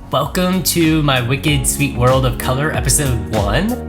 Welcome to my Wicked Sweet World of Color, episode 1.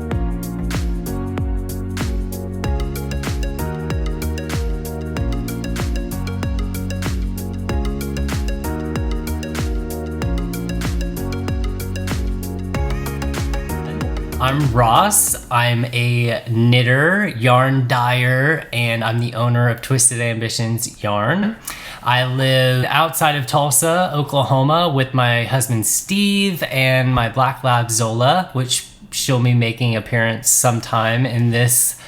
I'm Ross. I'm a knitter, yarn dyer, and I'm the owner of Twisted Ambitions Yarn. I live outside of Tulsa, Oklahoma with my husband Steve and my black lab Zola, which she'll be making an appearance sometime in this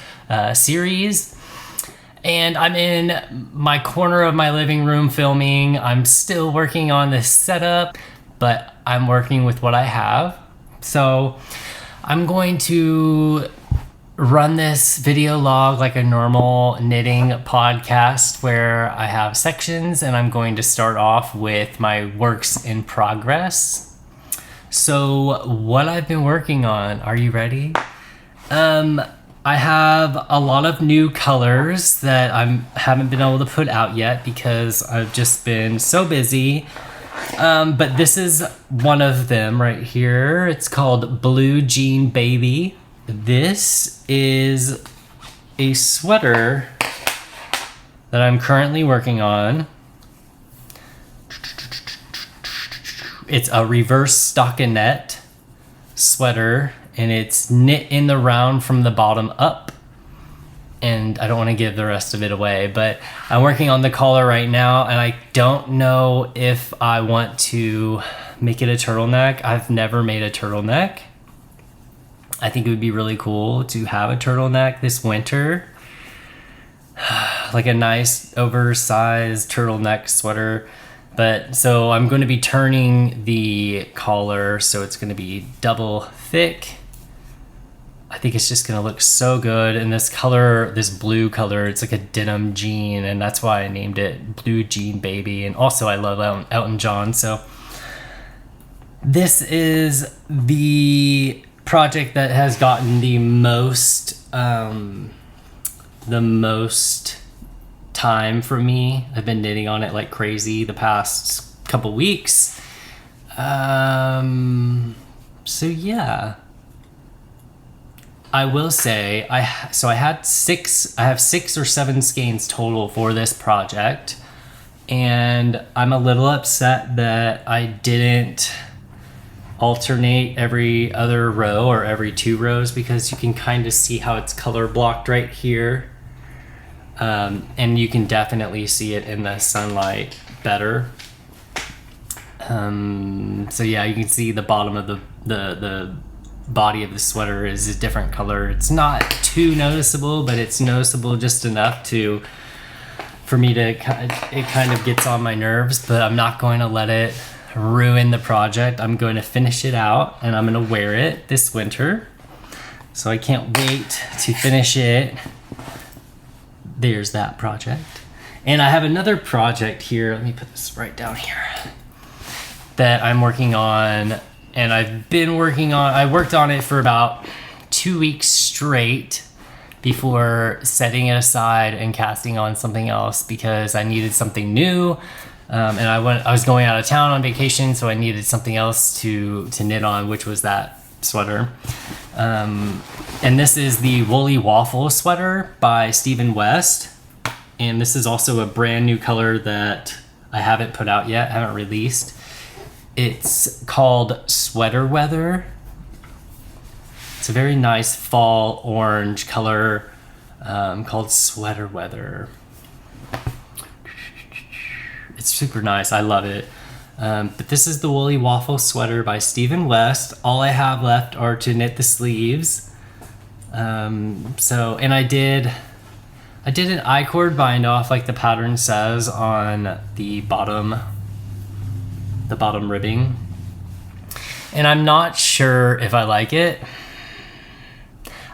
series. And I'm in my corner of my living room filming. I'm still working on this setup, but I'm working with what I have. So I'm going to run this video log like a normal knitting podcast where I have sections, and I'm going to start off with my works in progress. So what I've been working on, are you ready? I have a lot of new colors that I haven't been able to put out yet because I've just been so busy. But this is one of them right here. It's called Blue Jean Baby. This is a sweater that I'm currently working on. It's a reverse stockinette sweater, and it's knit in the round from the bottom up. And I don't want to give the rest of it away, but I'm working on the collar right now, and I don't know if I want to make it a turtleneck. I've never made a turtleneck. I think it would be really cool to have a turtleneck this winter. Like a nice oversized turtleneck sweater. But so I'm going to be turning the collar so it's going to be double thick. I think it's just gonna look so good. And this color, this blue color, it's like a denim jean, and that's why I named it Blue Jean Baby. And also I love Elton John, so this is the project that has gotten the most time from me. I've been knitting on it like crazy the past couple weeks. So yeah. I will say, I have 6 or 7 skeins total for this project, and I'm a little upset that I didn't alternate every other row or every 2 rows, because you can kind of see how it's color blocked right here, and you can definitely see it in the sunlight better. So yeah, you can see the bottom of the body of the sweater is a different color. It's not too noticeable, but it's noticeable just enough for me to, it kind of gets on my nerves, but I'm not going to let it ruin the project. I'm going to finish it out, and I'm going to wear it this winter. So I can't wait to finish it. There's that project. And I have another project here. Let me put this right down here that I'm working on. And I worked on it for about 2 weeks straight before setting it aside and casting on something else, because I needed something new. And I was going out of town on vacation, so I needed something else to knit on, which was that sweater. And this is the Woolly Waffle sweater by Stephen West. And this is also a brand new color that I haven't put out yet, haven't released. It's called Sweater Weather. It's a very nice fall orange color called Sweater Weather. It's super nice. I love it. But this is the Woolly Waffle sweater by Stephen West. All I have left are to knit the sleeves. And I did an I-cord bind off like the pattern says on the bottom ribbing, and I'm not sure if I like it.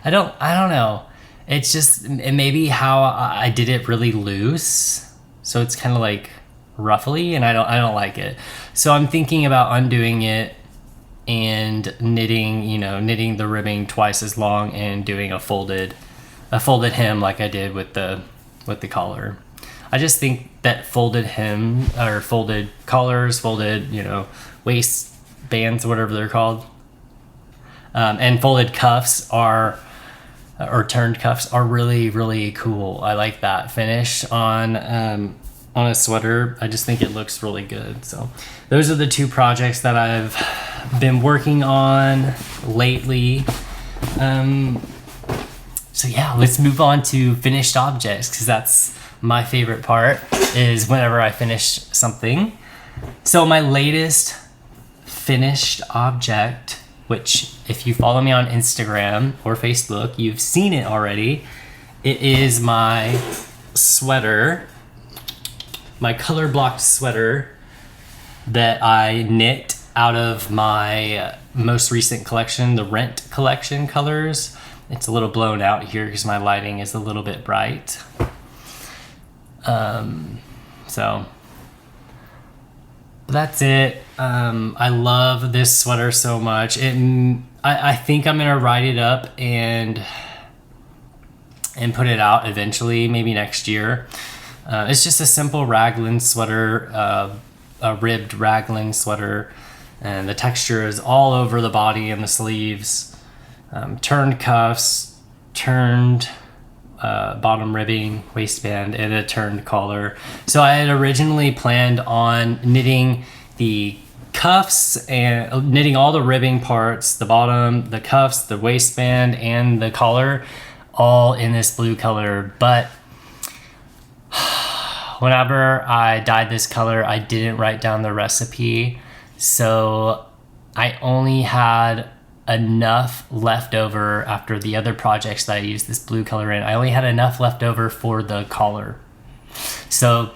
I don't know. It's just, it may be how I did it really loose, so it's kind of like ruffly, and I don't like it. So I'm thinking about undoing it and knitting the ribbing twice as long and doing a folded hem like I did with the collar. I just think that folded hem or folded collars, folded, waist waistbands, whatever they're called. And folded cuffs are, or turned cuffs are really, really cool. I like that finish on a sweater. I just think it looks really good. So those are the two projects that I've been working on lately. So yeah, let's move on to finished objects, because that's my favorite part, is whenever I finish something. So my latest finished object, which if you follow me on Instagram or Facebook, you've seen it already. It is my sweater, my color blocked sweater that I knit out of my most recent collection, the Rent collection colors. It's a little blown out here because my lighting is a little bit bright. So that's it. I love this sweater so much. I think I'm gonna write it up and put it out eventually, maybe next year. It's just a simple raglan sweater, a ribbed raglan sweater, and the texture is all over the body and the sleeves. Turned cuffs, turned bottom ribbing, waistband, and a turned collar. So I had originally planned on knitting the cuffs and knitting all the ribbing parts, the bottom, the cuffs, the waistband, and the collar, all in this blue color. But whenever I dyed this color, I didn't write down the recipe, so I only had enough left over after the other projects that I used this blue color in. I only had enough left over for the collar, so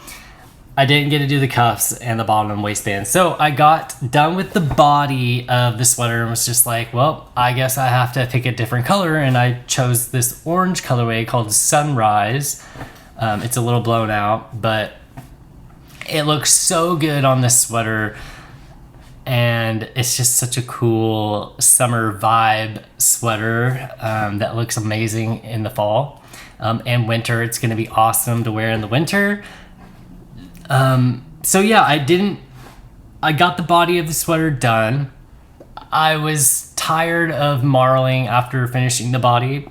I didn't get to do the cuffs and the bottom waistband. So I got done with the body of the sweater and was just like, well, I guess I have to pick a different color, and I chose this orange colorway called Sunrise. It's a little blown out, but it looks so good on this sweater, and it's just such a cool summer vibe sweater that looks amazing in the fall and winter. It's going to be awesome to wear in the winter. So yeah, I got the body of the sweater done. I was tired of marling after finishing the body.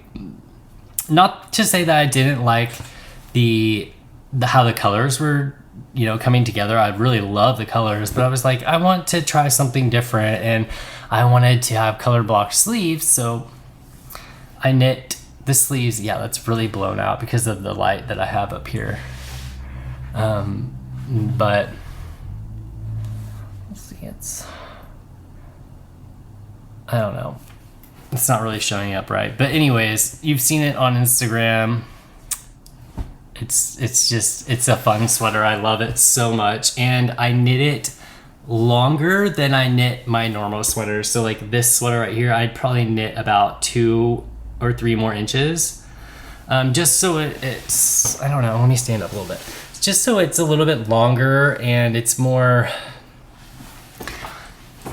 Not to say that I didn't like the how the colors were, coming together. I really love the colors, but I was like, I want to try something different, and I wanted to have color blocked sleeves, so I knit the sleeves. Yeah, that's really blown out because of the light that I have up here. But let's see, I don't know. It's not really showing up right. But anyways, you've seen it on Instagram. It's a fun sweater. I love it so much. And I knit it longer than I knit my normal sweaters. So like this sweater right here, I'd probably knit about 2 or 3 more inches. Just so it's, I don't know, let me stand up a little bit. Just so it's a little bit longer and it's more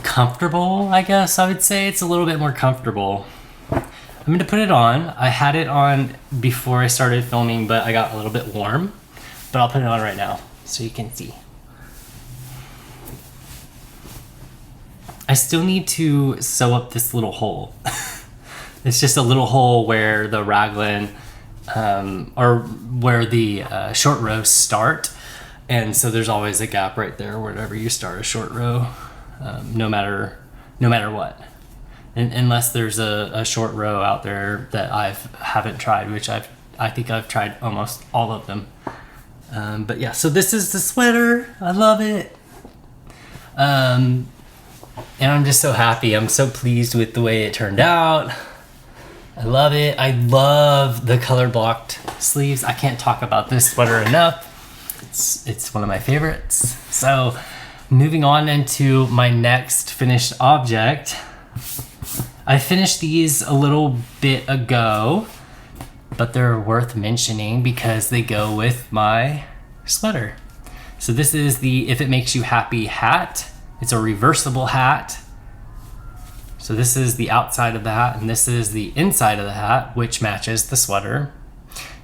comfortable, I guess I would say. It's a little bit more comfortable. I'm going to put it on. I had it on before I started filming, but I got a little bit warm. But I'll put it on right now so you can see. I still need to sew up this little hole. It's just a little hole where the raglan or where the short rows start, and so there's always a gap right there whenever you start a short row, no matter what, unless there's a short row out there that I haven't tried, which I think I've tried almost all of them. But yeah, so this is the sweater. I love it, and I'm just so happy. I'm so pleased with the way it turned out. I love it. I love the color blocked sleeves. I can't talk about this sweater enough. It's one of my favorites. So moving on into my next finished object. I finished these a little bit ago, but they're worth mentioning because they go with my sweater. So this is the If It Makes You Happy hat. It's a reversible hat. So this is the outside of the hat, and this is the inside of the hat, which matches the sweater.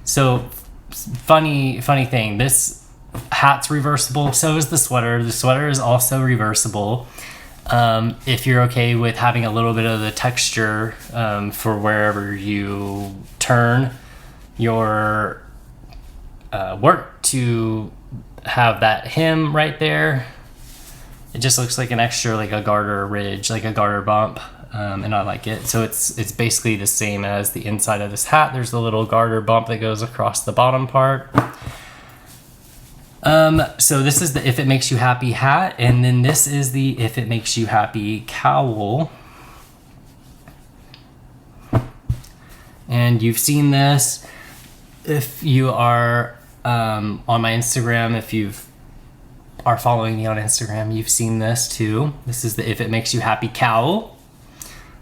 So funny thing, this hat's reversible, so is the sweater. The sweater is also reversible. If you're okay with having a little bit of the texture for wherever you turn your work to have that hem right there, it just looks like an extra, like a garter ridge, like a garter bump, and I like it. So it's basically the same as the inside of this hat. There's a little garter bump that goes across the bottom part. So this is the If It Makes You Happy hat, and then this is the If It Makes You Happy cowl. And you've seen this if you are on my Instagram. If you are following me on Instagram, you've seen this too. This is the If It Makes You Happy cowl.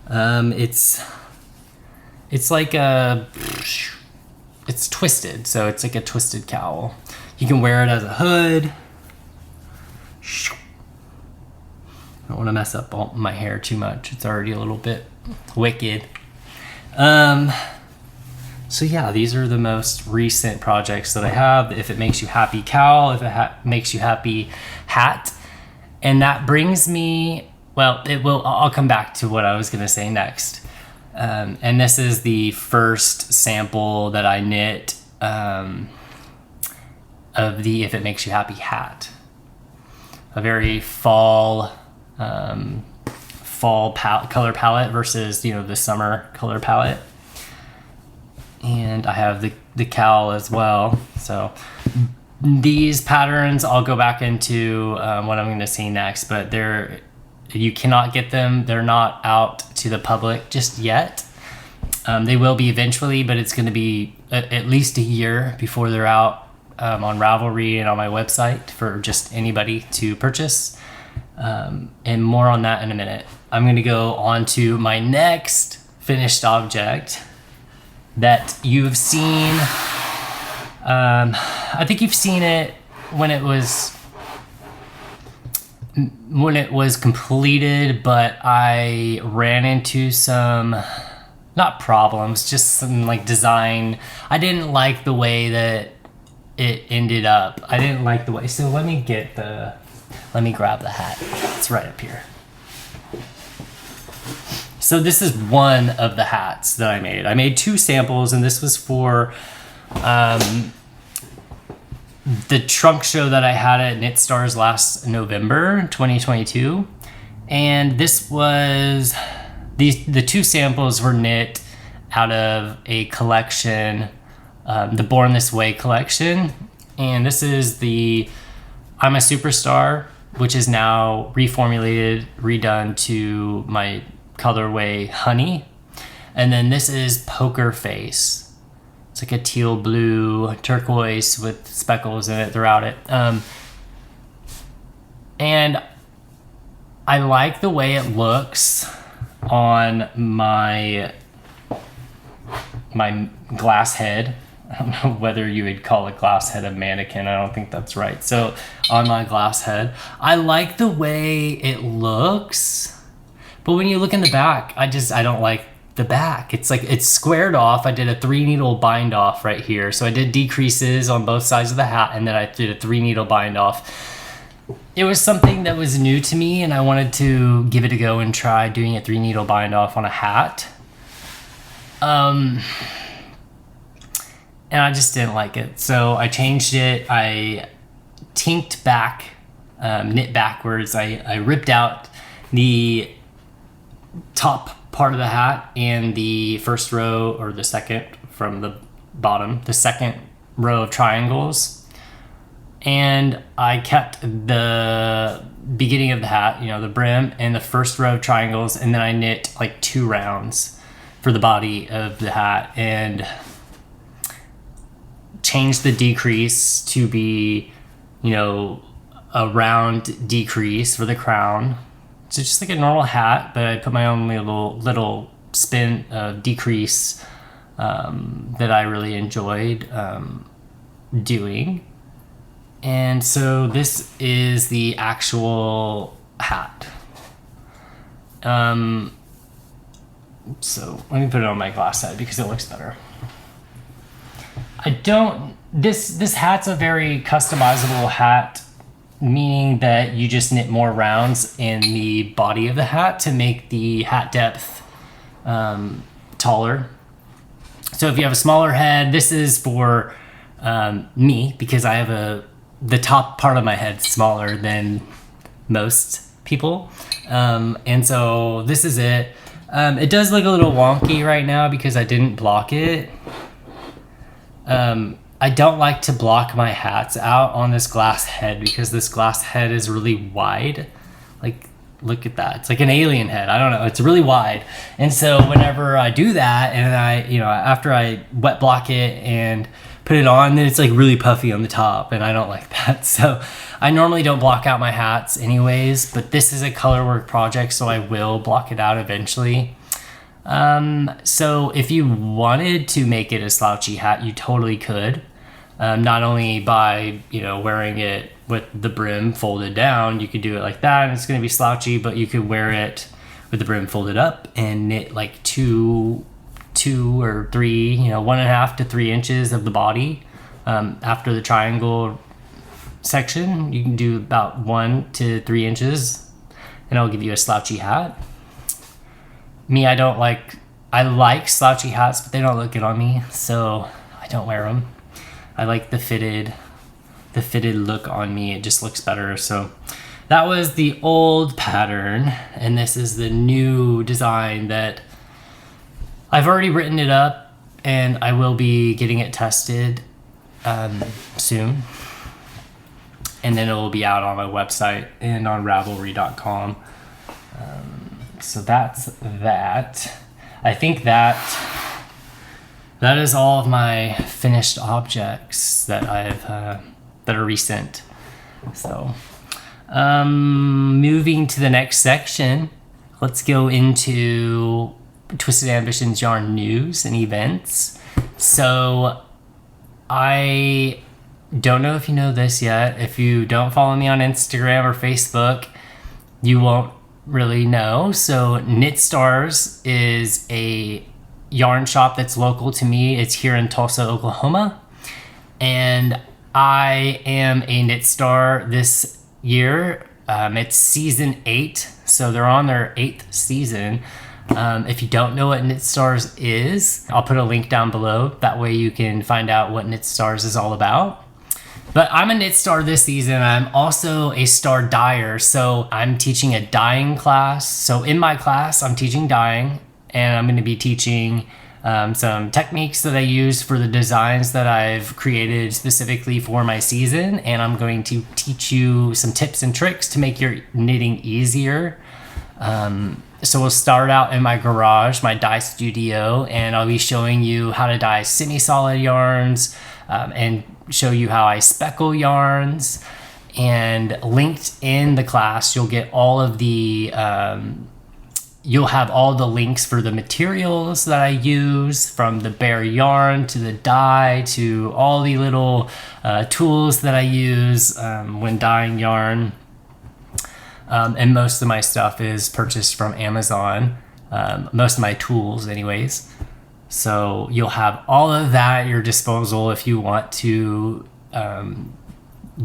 It's like it's twisted, so it's like a twisted cowl. You can wear it as a hood. I don't want to mess up all my hair too much. It's already a little bit wicked. So yeah, these are the most recent projects that I have. The If It Makes You Happy cowl, If It Makes You Happy hat. And that brings me, well, I'll come back to what I was going to say next. And this is the first sample that I knit of the If It Makes You Happy hat. A very fall color palette versus, the summer color palette. And I have the cowl as well. So these patterns, I'll go back into what I'm going to say next, but you cannot get them. They're not out to the public just yet. They will be eventually, but it's going to be at least a year before they're out on Ravelry and on my website for just anybody to purchase. And more on that in a minute. I'm going to go on to my next finished object that you've seen. I think you've seen it when it was completed, but I ran into some, not problems, just some like design. I didn't like the way that it ended up. I didn't like the way. So let me grab the hat. It's right up here. So this is one of the hats that I made. I made 2 samples, and this was for the trunk show that I had at Knit Stars last November 2022. And this was, the 2 samples were knit out of a collection, the Born This Way collection. And this is the I'm a Superstar, which is now reformulated, redone to my colorway Honey. And then this is Poker Face. It's like a teal blue turquoise with speckles in it throughout it. And I like the way it looks on my glass head. I don't know whether you would call a glass head a mannequin. I don't think that's right. So on my glass head, I like the way it looks. But when you look in the back, I don't like the back. It's like it's squared off. I did a 3-needle bind off right here. So I did decreases on both sides of the hat, and then I did a 3-needle bind off. It was something that was new to me, and I wanted to give it a go and try doing a 3-needle bind off on a hat. And I just didn't like it. So I changed it. I tinked back, knit backwards. I ripped out the top part of the hat and the first row, or the second from the bottom, the second row of triangles. And I kept the beginning of the hat, the brim, and the first row of triangles. And then I knit like 2 rounds for the body of the hat, and changed the decrease to be, a round decrease for the crown. So just like a normal hat, but I put my own little spin decrease that I really enjoyed doing. And so this is the actual hat. So let me put it on my glass head because it looks better. This hat's a very customizable hat meaning that you just knit more rounds in the body of the hat to make the hat depth taller. So if you have a smaller head, this is for me, because I have the top part of my head smaller than most people, and so this is it. It does look a little wonky right now because I didn't block it. I don't like to block my hats out on this glass head because this glass head is really wide. Like, look at that. It's like an alien head. I don't know. It's really wide. And so whenever I do that, and after I wet block it and put it on, then it's like really puffy on the top, and I don't like that. So I normally don't block out my hats anyways, but this is a color work project, so I will block it out eventually. So if you wanted to make it a slouchy hat, you totally could. Not only by, wearing it with the brim folded down, you could do it like that and it's going to be slouchy, but you could wear it with the brim folded up and knit like two or three, 1.5 to 3 inches of the body. After the triangle section, you can do about 1 to 3 inches and it'll give you a slouchy hat. Me, I like slouchy hats, but they don't look good on me, so I don't wear them. I like the fitted look on me. It just looks better. So that was the old pattern, and this is the new design that I've already written it up, and I will be getting it tested soon. And then it will be out on my website and on Ravelry.com. So that's that. I think that is all of my finished objects that that are recent. So moving to the next section, let's go into Twisted Ambitions yarn news and events. So I don't know if you know this yet. If you don't follow me on Instagram or Facebook, you won't really know. So Knit Stars is a yarn shop that's local to me. It's here in Tulsa, Oklahoma, and I am a Knit Star this year. It's season 8, so they're on their 8th season. If you don't know what Knit Stars is, I'll put a link down below. That way you can find out what Knit Stars is all about. But I'm a Knit Star this season. I'm also a Star Dyer, so I'm teaching a dyeing class. So in my class, I'm teaching dyeing, and I'm going to be teaching some techniques that I use for the designs that I've created specifically for my season, and I'm going to teach you some tips and tricks to make your knitting easier. So we'll start out in my garage, my dye studio, and I'll be showing you how to dye semi-solid yarns and show you how I speckle yarns. And linked in the class, you'll get all of the you'll have all the links for the materials that I use, from the bare yarn to the dye to all the little tools that I use when dyeing yarn. And most of my stuff is purchased from Amazon, most of my tools anyways. So you'll have all of that at your disposal if you want to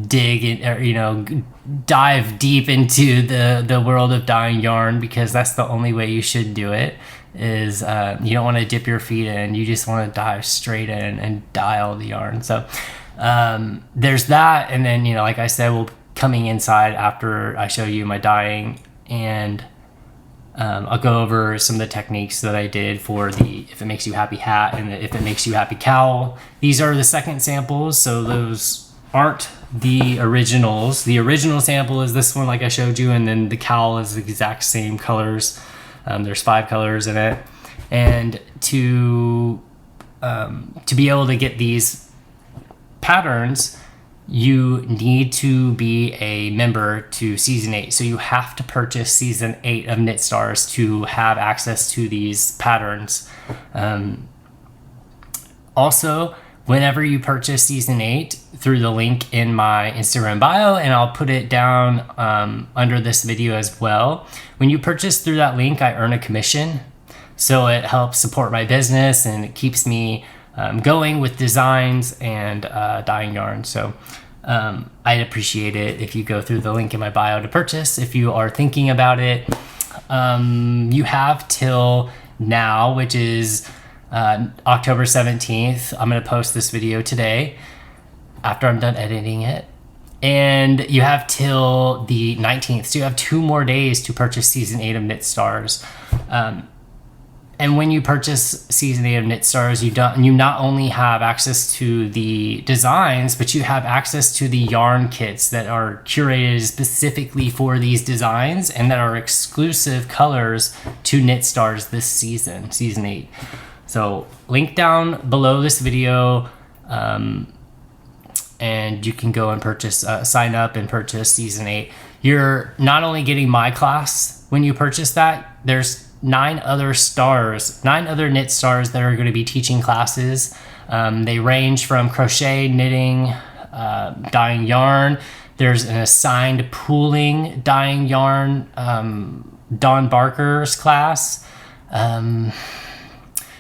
dig in, or dive deep into the world of dyeing yarn, because that's the only way you should do it. Is you don't want to dip your feet in, you just want to dive straight in and dye all the yarn. So there's that, and then like I said, we'll coming inside after I show you my dyeing, and I'll go over some of the techniques that I did for the If It Makes You Happy hat and the If It Makes You Happy cowl. These are the second samples, so those aren't the originals. The original sample is this one, like I showed you, and then the cowl is the exact same colors. There's 5 colors in it, and to be able to get these patterns, you need to be a member to season 8. So you have to purchase season 8 of Knit Stars to have access to these patterns. Also, whenever you purchase season 8 through the link in my Instagram bio, and I'll put it down under this video as well, when you purchase through that link, I earn a commission. So it helps support my business, and it keeps me going with designs and dyeing yarn. So I'd appreciate it if you go through the link in my bio to purchase. If you are thinking about it, you have till now, which is October 17th. I'm going to post this video today after I'm done editing it. And you have till the 19th. So you have 2 more days to purchase season 8 of Knit Stars. And when you purchase season 8 of Knit Stars, you not only have access to the designs, but you have access to the yarn kits that are curated specifically for these designs and that are exclusive colors to Knit Stars this season, season 8. So link down below this video, and you can go and purchase, sign up and purchase season 8. You're not only getting my class when you purchase that, there's 9 other Knit Stars that are going to be teaching classes. They range from crochet, knitting, dyeing yarn. There's an assigned pooling dyeing yarn, Dawn Barker's class.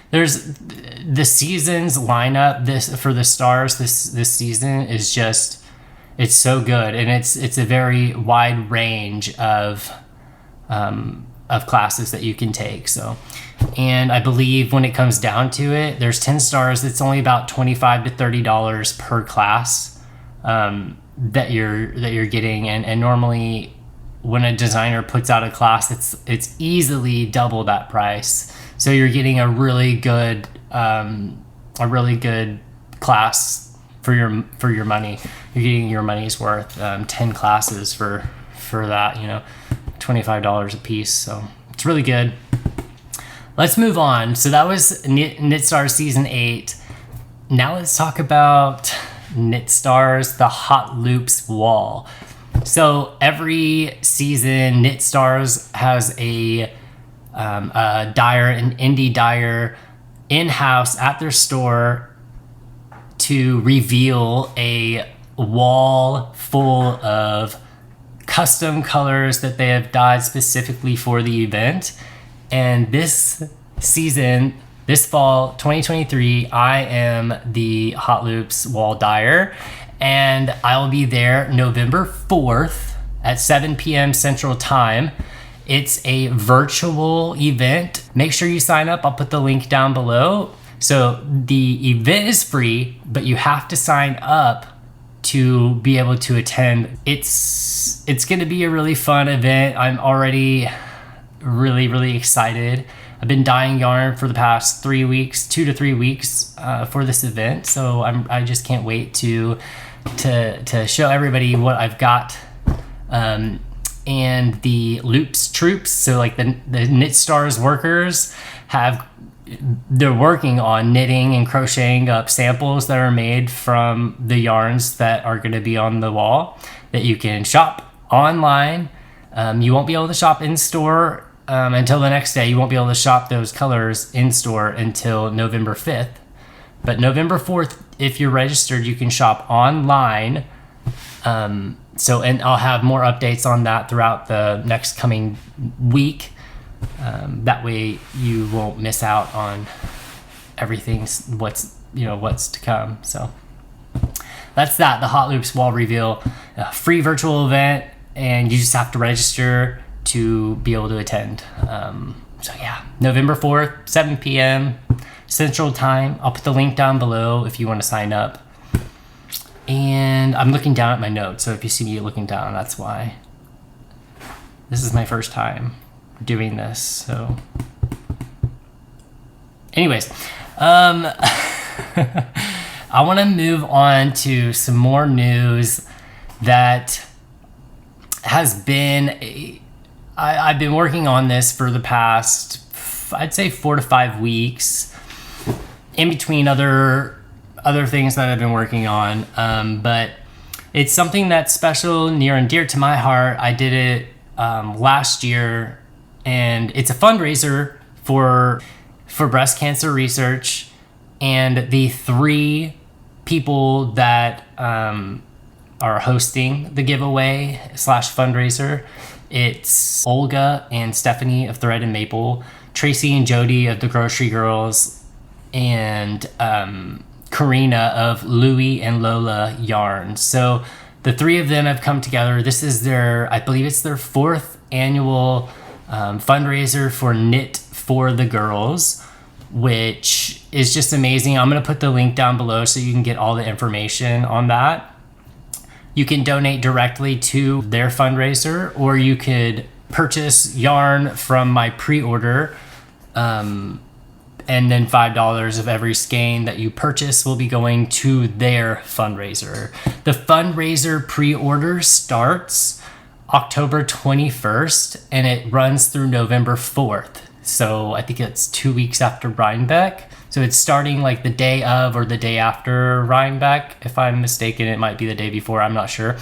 There's the season's lineup for the stars this season is just, it's so good, and it's a very wide range of classes that you can take. So, and I believe when it comes down to it, there's 10 stars. It's only about $25 to $30 per class that you're getting, and normally when a designer puts out a class, it's easily double that price. So you're getting a really good class for your money. You're getting your money's worth. 10 classes for that, $25 a piece. So it's really good. Let's move on. So that was Knit Stars season 8. Now let's talk about Knit Stars, the Hot Loops wall. So every season, Knit Stars has a dyer, an indie dyer in-house at their store to reveal a wall full of custom colors that they have dyed specifically for the event. And this season, this fall 2023, I am the Hot Loops wall dyer, and I will be there November 4th at 7 p.m. Central Time. It's a virtual event. Make sure you sign up. I'll put the link down below. So the event is free, but you have to sign up to be able to attend. It's going to be a really fun event. I'm already really, really excited. I've been dyeing yarn for the past 3 weeks, 2 to 3 weeks for this event. So I just can't wait to show everybody what I've got. And the Loops troops, so like the Knit Stars workers, they're working on knitting and crocheting up samples that are made from the yarns that are going to be on the wall that you can shop online. You won't be able to shop in store until the next day. You won't be able to shop those colors in store until November 5th. But November 4th, if you're registered, you can shop online. And I'll have more updates on that throughout the next coming week. That way you won't miss out on everything, what's to come. So that's that, the Hot Loops wall reveal, a free virtual event, and you just have to register to be able to attend. So yeah, November 4th, 7 p.m. Central Time. I'll put the link down below if you want to sign up. And I'm looking down at my notes, so if you see me looking down, that's why. This is my first time doing this, so. Anyways, I want to move on to some more news that has been, I've been working on this for the past, I'd say 4 to 5 weeks, in between other things that I've been working on, but it's something that's special, near and dear to my heart. I did it last year, and it's a fundraiser for breast cancer research, and the 3 people that are hosting the giveaway / fundraiser, it's Olga and Stephanie of Thread and Maple, Tracy and Jody of the Grocery Girls, and Karina of Louie and Lola Yarns. So the three of them have come together. This is their, I believe it's their 4th annual fundraiser for Knit for the Girls, which is just amazing. I'm going to put the link down below so you can get all the information on that. You can donate directly to their fundraiser, or you could purchase yarn from my pre-order, and then $5 of every skein that you purchase will be going to their fundraiser. The fundraiser pre-order starts October 21st and it runs through November 4th. So I think it's 2 weeks after Rhinebeck. So it's starting like the day of or the day after Rhinebeck. If I'm mistaken, it might be the day before. I'm not sure.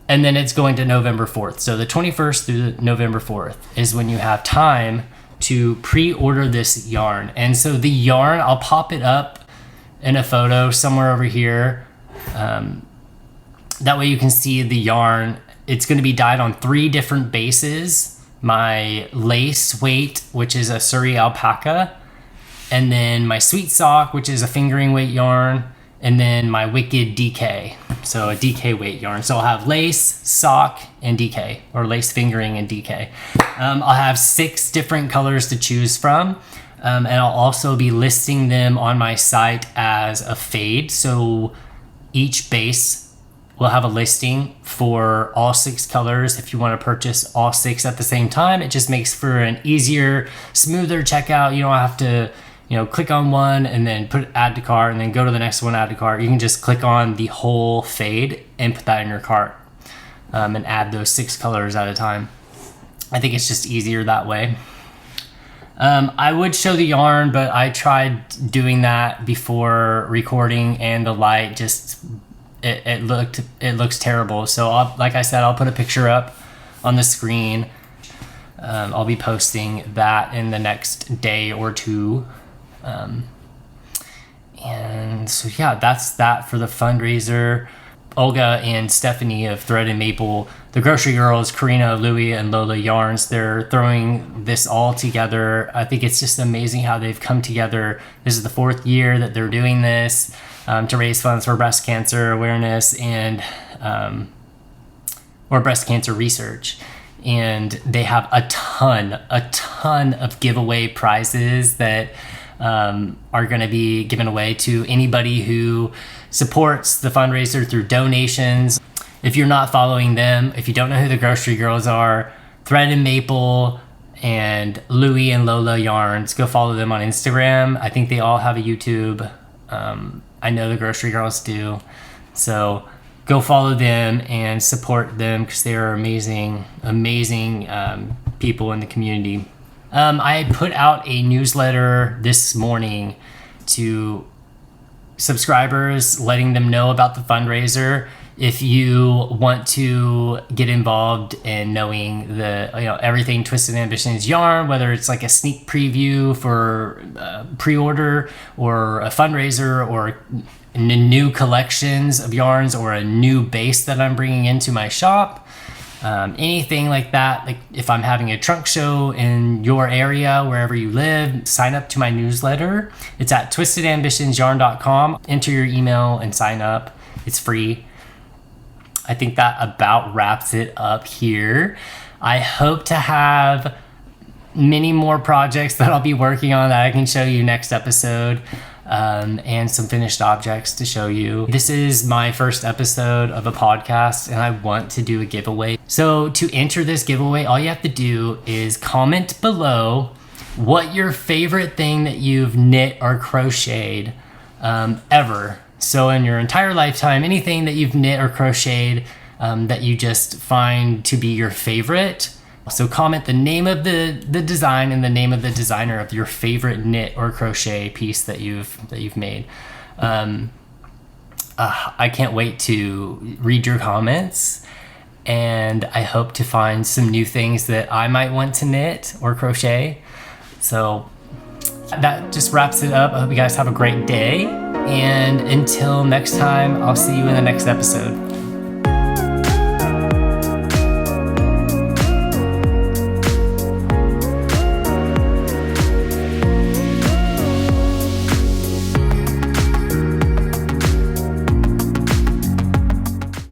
And then it's going to November 4th. So the 21st through November 4th is when you have time to pre-order this yarn. And so the yarn, I'll pop it up in a photo somewhere over here. That way you can see the yarn. It's going to be dyed on 3 different bases. My lace weight, which is a Surrey alpaca, and then my sweet sock, which is a fingering weight yarn, and then my wicked DK, so a DK weight yarn. So I'll have lace, sock, and DK, or lace fingering and DK. I'll have 6 different colors to choose from, and I'll also be listing them on my site as a fade. So each base will have a listing for all 6 colors. If you want to purchase all 6 at the same time, it just makes for an easier, smoother checkout. You don't have to, click on one and then put add to cart and then go to the next one, add to cart. You can just click on the whole fade and put that in your cart, and add those 6 colors at a time. I think it's just easier that way. I would show the yarn, but I tried doing that before recording and the light just, it looks terrible. So like I said, I'll put a picture up on the screen. I'll be posting that in the next day or 2. And so yeah, that's that for the fundraiser. Olga and Stephanie of Thread and Maple, the Grocery Girls, Karina, Louie, and Lola Yarns, they're throwing this all together. I think it's just amazing how they've come together. This is the 4th year that they're doing this, to raise funds for breast cancer awareness and or breast cancer research. And they have a ton of giveaway prizes that are going to be given away to anybody who supports the fundraiser through donations. If you're not following them, if you don't know who the Grocery Girls are, Thread and Maple and Louie and Lola Yarns, go follow them on Instagram. I think they all have a YouTube. I know the Grocery Girls do. So go follow them and support them because they are amazing people in the community. I put out a newsletter this morning to subscribers, letting them know about the fundraiser. If you want to get involved in knowing the everything Twisted Ambitions yarn, whether it's like a sneak preview for pre-order or a fundraiser or new collections of yarns or a new base that I'm bringing into my shop, anything like that, like if I'm having a trunk show in your area, wherever you live, sign up to my newsletter. It's at twistedambitionsyarn.com. Enter your email and sign up. It's free. I think that about wraps it up here. I hope to have many more projects that I'll be working on that I can show you next episode. And some finished objects to show you. This is my first episode of a podcast and I want to do a giveaway. So to enter this giveaway, all you have to do is comment below what your favorite thing that you've knit or crocheted ever. So in your entire lifetime, anything that you've knit or crocheted that you just find to be your favorite. So comment the name of the design and the name of the designer of your favorite knit or crochet piece that you've made. I can't wait to read your comments, and I hope to find some new things that I might want to knit or crochet. So that just wraps it up. I hope you guys have a great day, and until next time, I'll see you in the next episode.